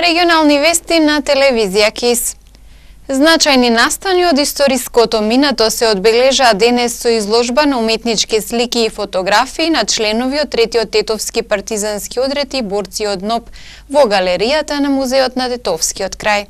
Регионални вести на телевизија КИС. Значајни настани од историското минато се одбележаа денес со изложба на уметнички слики и фотографии на членови од третиот тетовски партизански одред и борци од НОП во галеријата на Музеот на Тетовскиот крај.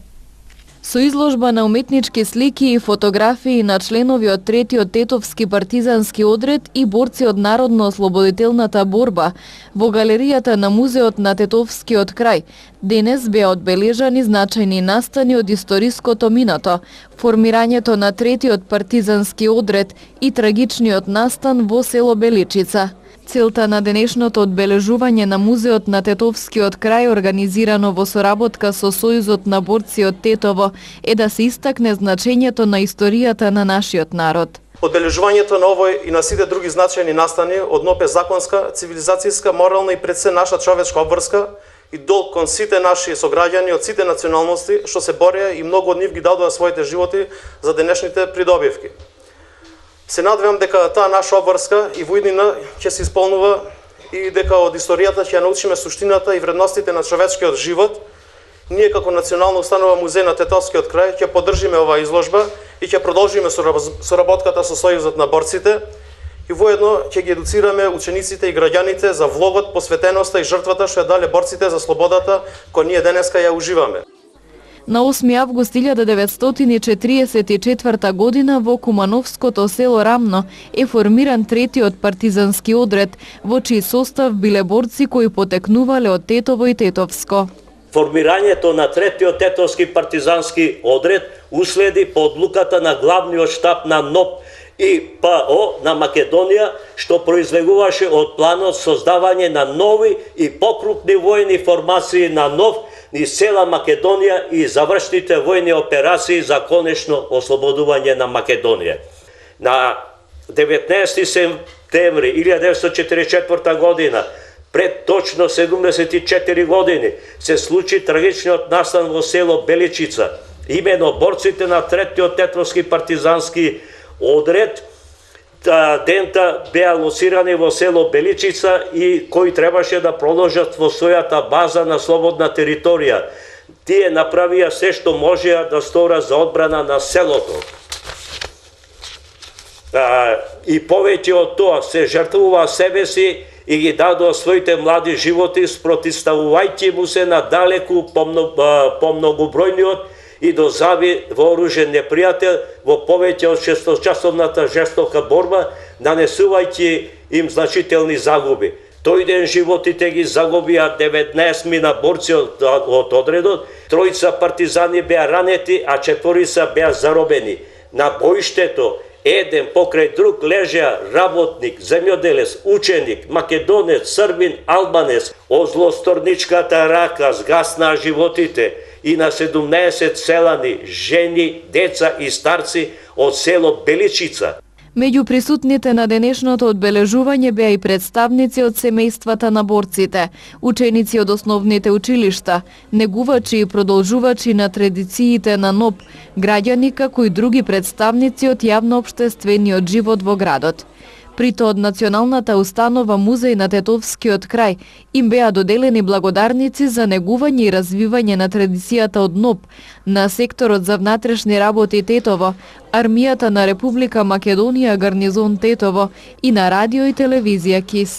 Со изложба на уметнички слики и фотографии на членови од третиот тетовски партизански одред и борци од народно-ослободителната борба во галеријата на Музеот на Тетовскиот крај денес беа одбележани значајни настани од историското минато, формирањето на третиот партизански одред и трагичниот настан во село Беличица. Целта на денешното одбележување на Музеот на Тетовскиот крај, организирано во соработка со Сојузот на борци од Тетово, е да се истакне значењето на историјата на нашиот народ. Одбележувањето на овој и на сите други значајни настани од НОП е законска, цивилизацијска, морална и пред се наша човечка обврска и долг кон сите наши сограѓани од сите националности што се бореа и многу од нив ги дадоа своите животи за денешните придобивки. Се надевам дека таа наша обврска и во иднина ќе се исполнува и дека од историјата ќе научиме суштината и вредностите на човечкиот живот. Ние како Национална установа Музеј на Тетовскиот крај ќе поддржиме оваа изложба и ќе продолжиме соработката со Сојузот на борците и воедно ќе ги едуцираме учениците и граѓаните за влогот, посветеноста и жртвата што ја дале борците за слободата која ние денеска ја уживаме. На 8 август 1944 година во Кумановското село Рамно е формиран третиот партизански одред, во чиј состав биле борци кои потекнувале од Тетово и Тетовско. Формирањето на третиот тетовски партизански одред уследи по одлуката на главниот штаб на НОП и ПО на Македонија, што произлегуваше од планот создавање на нови и покрупни војни формации на НОВ низ цела Македонија и завршните војни операции за конечно ослободување на Македонија. На 19 септември 1944 година, пред точно 74 години, се случи трагичниот настан во село Беличица. Имено борците на третиот тетовски партизански одред дента беа лоцирани во село Беличица и кои требаше да продолжат во својата база на слободна територија. Тие направија се што можеа да сторат за одбрана на селото. И повеќе од тоа се жртвуваа себе си и ги дадоа своите млади животи, спротивставувајќи му се на далеку помногобројниот и дозави вооружен непријател во повеќе од 6-часовната жестока борба, нанесувајќи им значителни загуби. Тој ден животите ги загубија 19 мина борци од одредот, тројца партизани беа ранети, а 4 беа заробени. На боиштето еден покрај друг лежеа работник, земјоделец, ученик, македонец, србин, албанец. Од злосторничката рака згаснаа животите и на 17 селани, жени, деца и старци од село Беличица. Меѓу присутните на денешното одбележување беа и представници од семејствата на борците, ученици од основните училишта, негувачи и продолжувачи на традициите на НОП, граѓани како и други представници од јавно-општествениот живот во градот. Прито од Националната установа Музеј на Тетовскиот крај им беа доделени благодарници за негување и развивање на традицијата од НОП, на секторот за внатрешни работи Тетово, Армијата на Република Македонија гарнизон Тетово и на радио и телевизија КИС.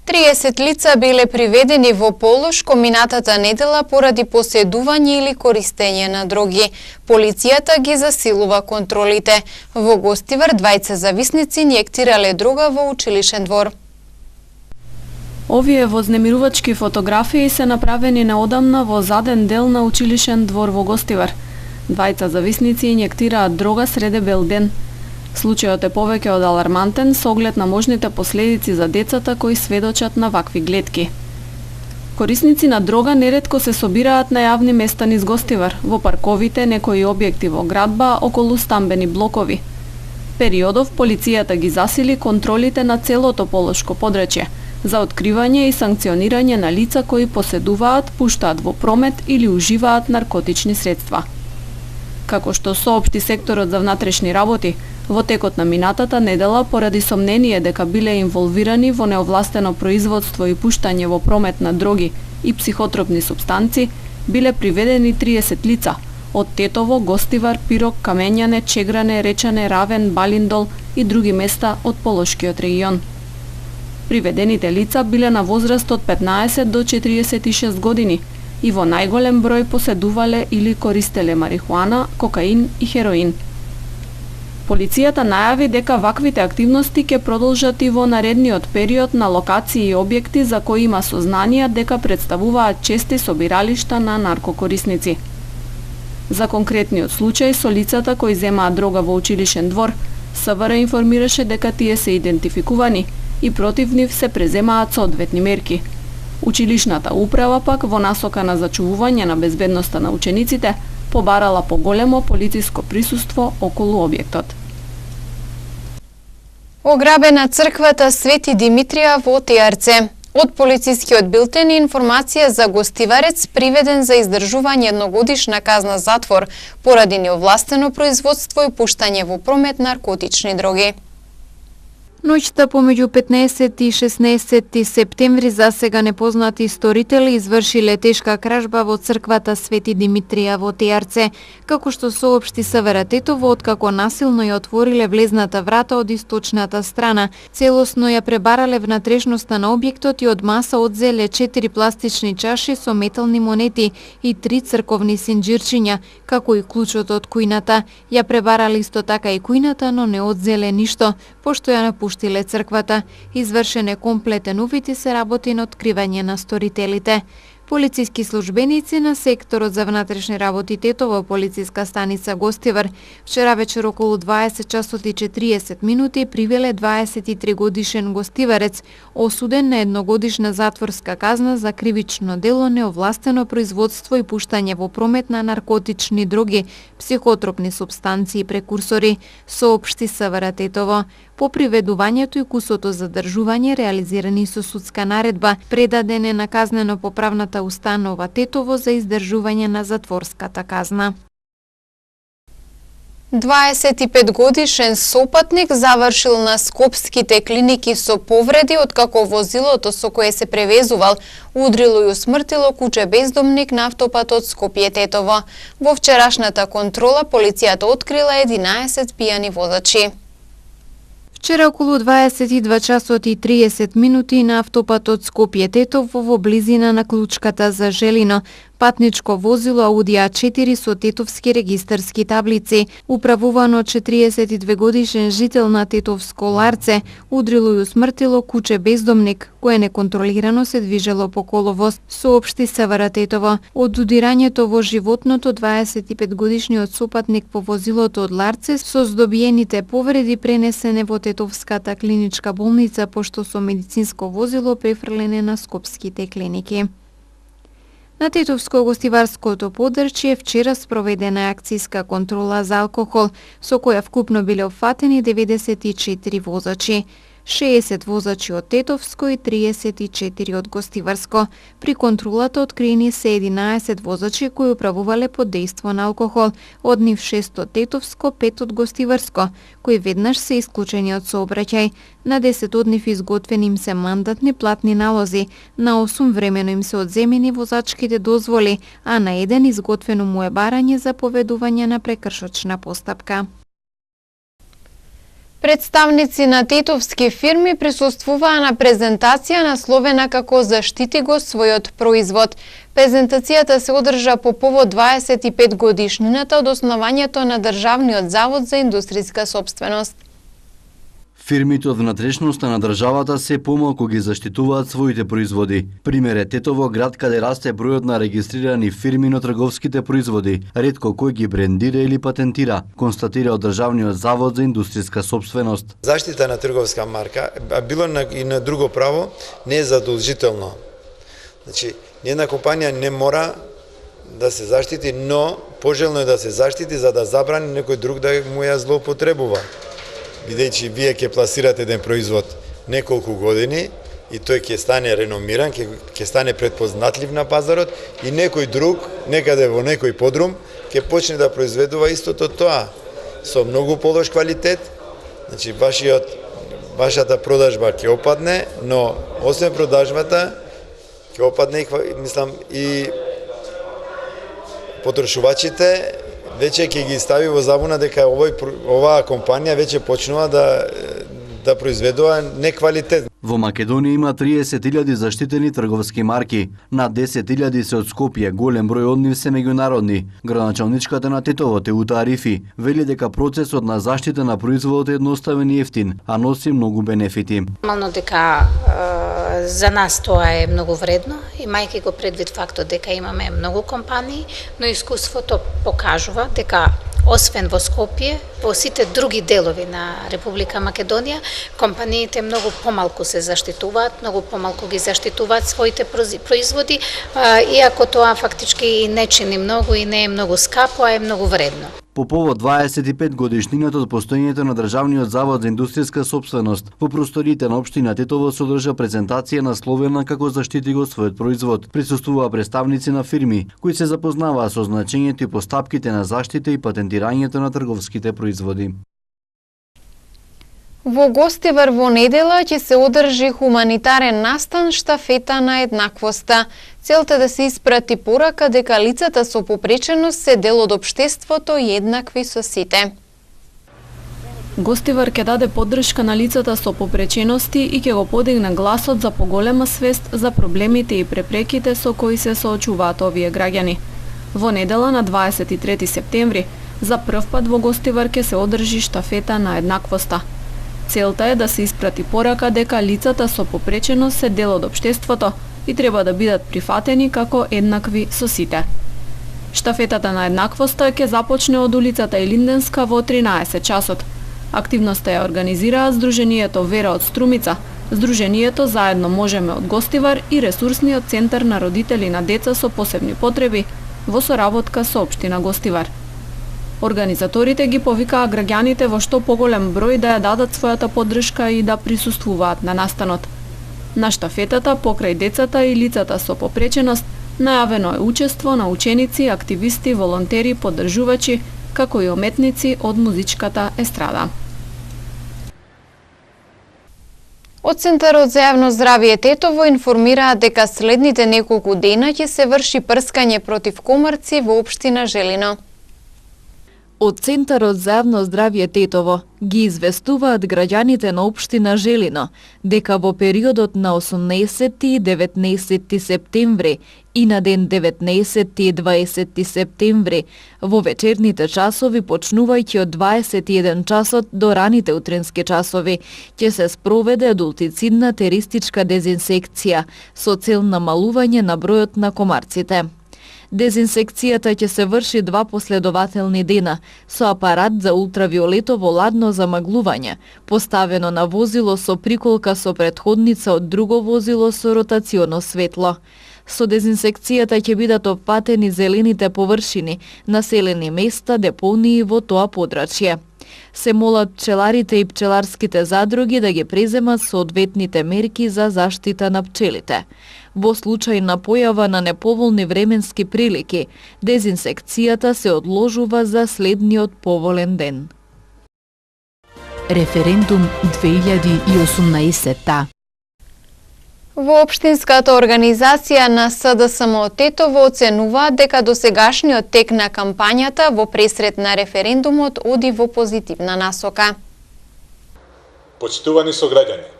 30 лица биле приведени во Полошко минатата недела поради поседување или користење на дроги. Полицијата ги засилува контролите. Во Гостивар двајца зависници инјектирале дрога во училишен двор. Овие вознемирувачки фотографии се направени неодамна во заден дел на училишен двор во Гостивар. Двајца зависници инјектираат дрога среде бел ден. Случајот е повеќе од алармантен со оглед на можните последици за децата кои сведочат на вакви гледки. Корисници на дрога неретко се собираат на јавни места низ Гостивар, во парковите, некои објекти во градба, околу стамбени блокови. Периодов полицијата ги засили контролите на целото Полошко подречје за откривање и санкционирање на лица кои поседуваат, пуштаат во промет или уживаат наркотични средства. Како што соопшти секторот за внатрешни работи, во текот на минатата недела поради сомнение дека биле инволвирани во неовластено производство и пуштање во промет на дроги и психотропни супстанци, биле приведени 30 лица од Тетово, Гостивар, Пирок, Камењане, Чегране, Речане, Равен, Балиндол и други места од Полошкиот регион. Приведените лица биле на возраст од 15 до 46 години и во најголем број поседувале или користеле марихуана, кокаин и хероин. Полицијата најави дека ваквите активности ќе продолжат и во наредниот период на локации и објекти за кои има сознанија дека представуваат чести собиралишта на наркокорисници. За конкретниот случај со лицата кои земаат дрога во училишен двор, СВР информираше дека тие се идентификувани и против нив се преземаат соодветни мерки. Училишната управа пак во насока на зачувување на безбедноста на учениците побарала поголемо полициско присуство околу објектот. Ограбена црквата Свети Димитрија во Тиарце. Од полицискиот билтен информација за Гостиварец приведен за издржување едногодишна казна затвор поради неовластено производство и пуштање во промет наркотични дроги. Ноќта помеѓу 15 и 16 септември засега непознати сторители извршиле тешка кражба во црквата Свети Димитрија во Тиарце, како што соопшти СВР Тетово, откако насилно ја отвориле влезната врата од источната страна. Целосно ја пребарале внатрешноста на објектот и од маса одзеле 4 пластични чаши со метални монети и 3 црковни синџирчиња, како и клучот од кујната. Ја пребарале исто така и кујната, но не одзеле ништо, пошто ја напуштиле црквата. Извршен е комплетен увид и се работи на откривање на сторителите. Полициски службеници на секторот за внатрешни работи Тетово, полициска станица Гостивар, вчера вечер околу 20 часот и 40 минути привеле 23 годишен гостиварец, осуден на едногодишна затворска казна за кривично дело неовластено производство и пуштање во промет на наркотични дроги, психотропни супстанции и прекурсори, соопшти СВР Тетово. По приведувањето и кусото задржување реализирани со судска наредба, предаден е на казнено-поправната установа Тетово за издржување на затворската казна. 25 годишен сопатник завршил на скопските клиники со повреди откако возилото со кое се превезувал удрило и усмртило куче бездомник на автопатот Скопје-Тетово. Во вчерашната контрола полицијата открила 11 пијани возачи. Вчера околу 22 часот и 30 минути на автопатот Скопје-Тетово во близина на Клучката за Желино, патничко возило Ауди А4 со тетовски регистарски таблици, управувано 42 годишен жител на Тетовско Ларце, удрило и усмртило куче бездомник, кое неконтролирано се движело по коловоз, соопшти СВР Тетово. Од удирањето во животното 25 годишниот сопатник по возилото од Ларце со здобиените повреди пренесене во Тетовската клиничка болница, пошто со медицинско возило префрлене на скопските клиники. На Тетовско-гостиварското подрачје вчера спроведена е акцијска контрола за алкохол, со која вкупно биле опфатени 94 возачи. 60 возачи од Тетовско и 34 од Гостиварско. При контролата откриени се 11 возачи кои управувале под дејство на алкохол, од нив 6 од Тетовско, 5 од Гостиварско, кои веднаш се исклучени од сообраќај. На 10 од нив изготвени им се мандатни платни налози, на 8 времено им се одземени возачките дозволи, а на 1 изготвено му е барање за поведување на прекршочна постапка. Представници на тетовски фирми присуствуваа на презентација насловена како "Заштити го својот производ". Презентацијата се одржа по повод 25 годишнината од основањето на Државниот завод за индустријска сопственост. Фирмите од внатрешноста на државата се помалку ги заштитуваат своите производи. Пример е Тетово, град каде расте бројот на регистрирани фирми на трговските производи, ретко кој ги брендира или патентира, констатира од Државниот завод за индустријска сопственост. Заштита на трговска марка, а било и на друго право, не е задолжително. Значи, една компанија не мора да се заштити, но пожелно е да се заштити за да забрани некој друг да му ја злоупотребува. Бидејќи вие ќе пласирате еден производ неколку години и тој ќе стане реномиран, ќе стане предпознатлив на пазарот и некој друг, некаде во некој подрум, ќе почне да произведува истото тоа со многу полош квалитет. Значи вашата продажба ќе опадне, но освен продажбата ќе опадне мислам и потрошувачите веќе ќе ги стави во забуна дека оваа компанија веќе почнува да произведува неквалитет. Во Македонија има 30.000 заштитени трговски марки. Над 10.000 се од Скопје, голем број од нив се меѓународни. Градоначалничката на Тетово Теута Арифи вели дека процесот на заштита на производот е едноставен и ефтин, а носи многу бенефити. Нормално дека за нас тоа е многу вредно, имајќи го предвид фактот дека имаме многу компании, но искуството покажува дека освен во Скопје, во сите други делови на Република Македонија, компаниите многу помалку се заштитуваат, многу помалку ги заштитуваат своите производи, иако тоа фактички не чини многу и не е многу скапо, а е многу вредно. По повод 25 годишнината од постоењето на Државниот завод за индустријска сопственост, во просториите на општина Тетово се одржа презентација насловена како заштити го својот производ. Присуствуваа представници на фирми кои се запознаваа со значењето и постапките на заштита и патентирањето на трговските производи. Во Гостивар во недела ќе се одржи хуманитарен настан штафета на еднаквоста. Целта е да се испрати порака дека лицата со попреченост се дел од општеството и еднакви со сите. Гостивар ќе даде поддршка на лицата со попречености и ќе го подигне гласот за поголема свест за проблемите и препреките со кои се соочуваат овие граѓани. Во недела на 23 септември за прв пат во Гостивар ќе се одржи штафета на еднаквоста. Целта е да се испрати порака дека лицата со попреченост се дел од општеството и треба да бидат прифатени како еднакви со сите. Штафетата на еднаквоста ќе започне од улицата Илинденска во 13 часот. Активноста ја организираат Сдруженијето Вера од Струмица, Сдруженијето Заедно можеме од Гостивар и Ресурсниот центар на родители на деца со посебни потреби во соработка со општина Гостивар. Организаторите ги повикаа граѓаните во што поголем број да ја дадат својата поддршка и да присуствуваат на настанот. На штафетата покрај децата и лицата со попреченост најавено е учество на ученици, активисти, волонтери, поддржувачи, како и уметници од музичката естрада. Од Центарот за јавно здравје Тетово информираат дека следните неколку дена ќе се врши прскање против комарци во општина Желино. Од Центарот за јавно здравје Тетово ги известуваат граѓаните на општина Желино дека во периодот на 18 и 19 септември и на ден 19 и 20 септември во вечерните часови почнувајќи од 21 часот до раните утренски часови ќе се спроведе адултицидна теристичка дезинсекција со цел намалување на бројот на комарците. Дезинсекцијата ќе се врши 2 последователни дена со апарат за ултравиолетово ладно замаглување, поставено на возило со приколка со претходница од друго возило со ротационо светло. Со дезинсекцијата ќе бидат опфатени зелените површини, населени места, депонии во тоа подрачје. Се молат пчеларите и пчеларските задруги да ги преземат соодветните мерки за заштита на пчелите. Во случај на појава на неповолни временски прилики, дезинсекцијата се одложува за следниот поволен ден. Референдум 2018. Во општинската организација на СДСМ Тетово оценуваат дека досегашниот тек на кампањата во пресрет на референдумот оди во позитивна насока. Почитувани сограѓани,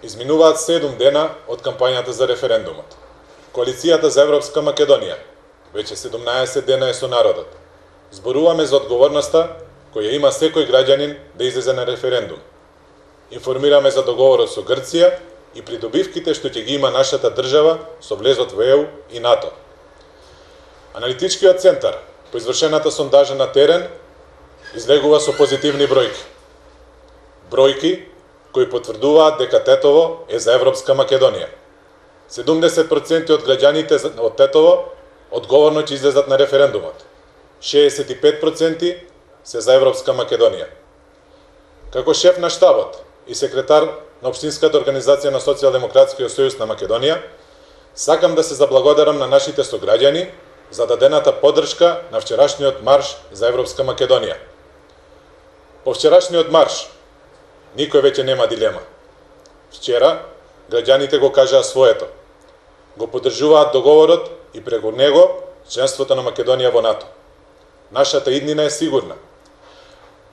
изминуваат 7 дена од кампањата за референдумот. Коалицијата за Европска Македонија веќе 17 дена е со народот. Зборуваме за одговорноста која има секој граѓанин да излезе на референдум. Информираме за договорот со Грција и придобивките што ќе ги има нашата држава со влезот во ЕУ и НАТО. Аналитичкиот центар по извршената сондажа на терен излегува со позитивни бројки. Бројки кои потврдуваат дека Тетово е за Европска Македонија. 70% од граѓаните од Тетово одговорно ќе излезат на референдумот. 65% се за Европска Македонија. Како шеф на штабот и секретар на Општинската организација на Социјалдемократскиот сојуз на Македонија, сакам да се заблагодарам на нашите сограѓани за дадената поддршка на вчерашниот марш за Европска Македонија. По вчерашниот марш никој веќе нема дилема. Вчера граѓаните го кажаа своето. го поддржуваат договорот и преку него членството на Македонија во НАТО. Нашата иднина е сигурна.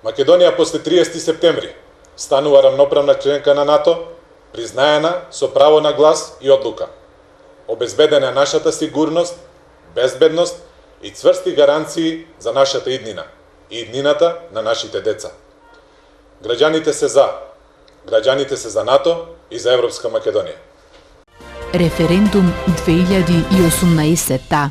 Македонија после 30 септември станува рамноправна членка на НАТО, признаена со право на глас и одлука. Обезбедена е нашата сигурност, безбедност и цврсти гаранции за нашата иднина и иднината на нашите деца. Граѓаните се за НАТО и за Европска Македонија. Референдум 2018.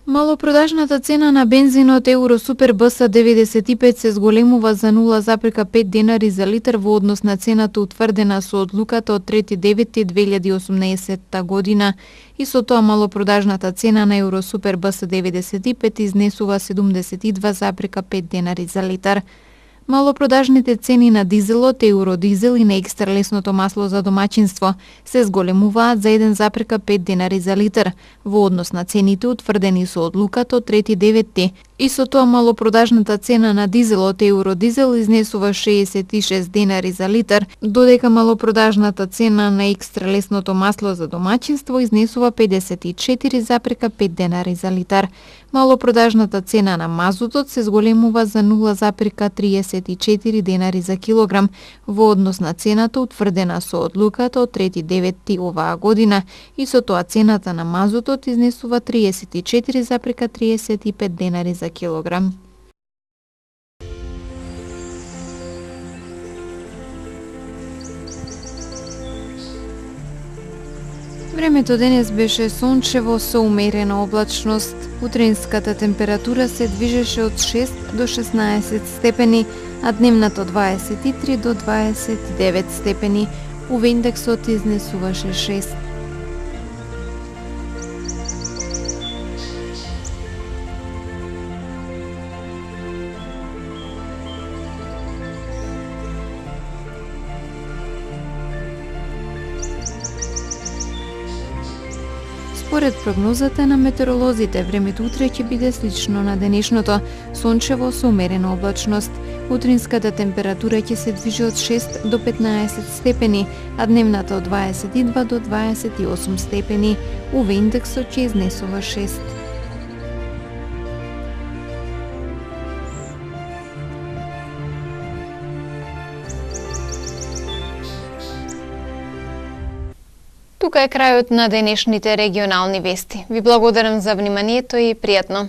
Малопродажната цена на бензинот Евросупер БС 95 се зголемува за 0,5 денари за литар во однос на цената утврдена со одлуката од 3.9.2018 година и со тоа малопродажната цена на Евросупер БС 95 изнесува 72,5 денари за литар. Малопродажните цени на дизелот, Евродизел и на екстралесното масло за домаќинство се зголемуваат за 1,5 денари за литар во однос на цените утврдени со одлуката од 3.9 и со тоа малопродажната цена на дизелот, Евродизел изнесува 66 денари за литар, додека малопродажната цена на екстралесното масло за домаќинство изнесува 54,5 денари за литар. Малопродажната цена на мазутот се зголемува за 0,34 денари за килограм во однос на цената утврдена со одлуката од 3.9 оваа година и со тоа цената на мазутот изнесува 34,35 денари за килограм. Времето денес беше сончево со умерена облачност. Утринската температура се движеше од 6 до 16 степени, а дневната од 23 до 29 степени. УВ индексот изнесуваше 6. Според прогнозата на метеоролозите, времето утре ќе биде слично на денешното, сончево со умерена облачност. Утринската температура ќе се движи од 6 до 15 степени, а дневната од 22 до 28 степени. УВ индексот ќе изнесува 6. Тука е крајот на денешните регионални вести. Ви благодарам за вниманието и пријатно.